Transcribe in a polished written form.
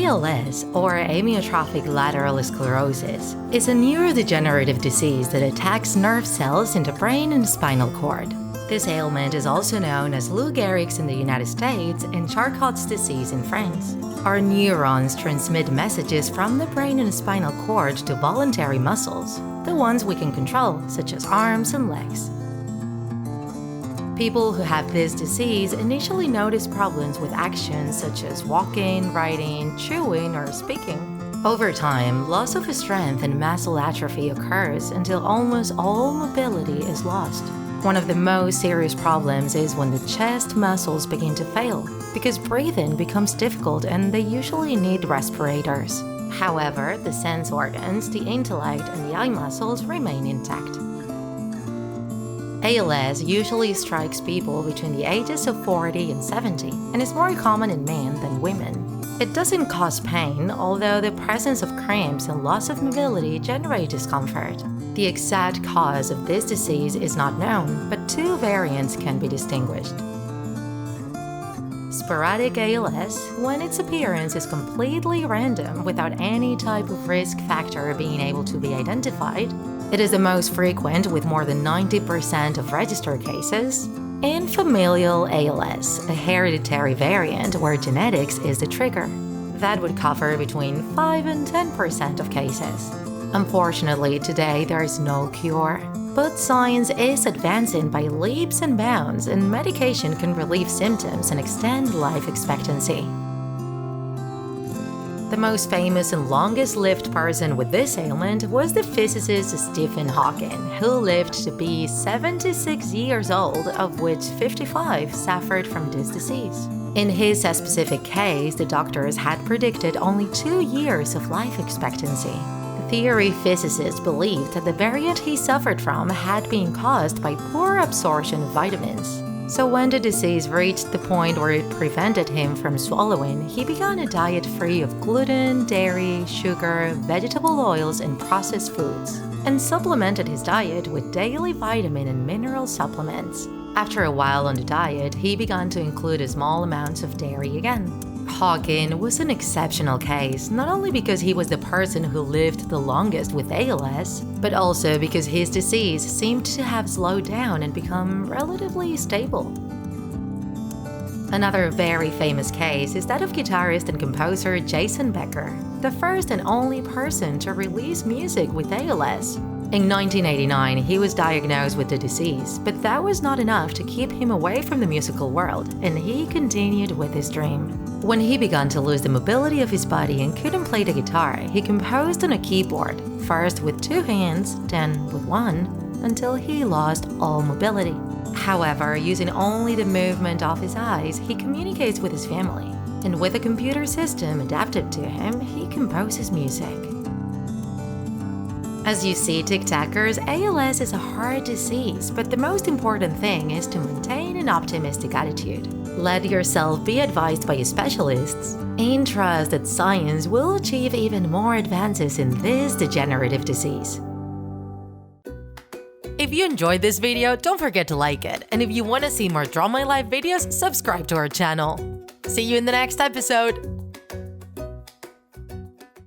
ALS, or amyotrophic lateral sclerosis, is a neurodegenerative disease that attacks nerve cells in the brain and spinal cord. This ailment is also known as Lou Gehrig's in the United States and Charcot's disease in France. Our neurons transmit messages from the brain and spinal cord to voluntary muscles, the ones we can control, such as arms and legs. People who have this disease initially notice problems with actions such as walking, writing, chewing, or speaking. Over time, loss of strength and muscle atrophy occurs until almost all mobility is lost. One of the most serious problems is when the chest muscles begin to fail, because breathing becomes difficult and they usually need respirators. However, the sense organs, the intellect, and the eye muscles remain intact. ALS usually strikes people between the ages of 40 and 70 and is more common in men than women. It doesn't cause pain, although the presence of cramps and loss of mobility generate discomfort. The exact cause of this disease is not known, but two variants can be distinguished. Sporadic ALS, when its appearance is completely random without any type of risk factor being able to be identified. It is the most frequent with more than 90% of registered cases. And familial ALS, a hereditary variant where genetics is the trigger. That would cover between 5 and 10% of cases. Unfortunately, today there is no cure. But science is advancing by leaps and bounds, and medication can relieve symptoms and extend life expectancy. The most famous and longest-lived person with this ailment was the physicist Stephen Hawking, who lived to be 76 years old, of which 55 suffered from this disease. In his specific case, the doctors had predicted only 2 years of life expectancy. The theory physicists believed that the variant he suffered from had been caused by poor absorption of vitamins. So when the disease reached the point where it prevented him from swallowing, he began a diet free of gluten, dairy, sugar, vegetable oils, and processed foods, and supplemented his diet with daily vitamin and mineral supplements. After a while on the diet, he began to include small amounts of dairy again. Hawking was an exceptional case, not only because he was the person who lived the longest with ALS, but also because his disease seemed to have slowed down and become relatively stable. Another very famous case is that of guitarist and composer Jason Becker, the first and only person to release music with ALS. In 1989, he was diagnosed with the disease, but that was not enough to keep him away from the musical world, and he continued with his dream. When he began to lose the mobility of his body and couldn't play the guitar, he composed on a keyboard, first with 2 hands, then with 1, until he lost all mobility. However, using only the movement of his eyes, he communicates with his family, and with a computer system adapted to him, he composes music. As you see, TikTakers, ALS is a hard disease, but the most important thing is to maintain an optimistic attitude. Let yourself be advised by specialists, and trust that science will achieve even more advances in this degenerative disease. If you enjoyed this video, don't forget to like it, and if you want to see more Draw My Life videos, subscribe to our channel. See you in the next episode!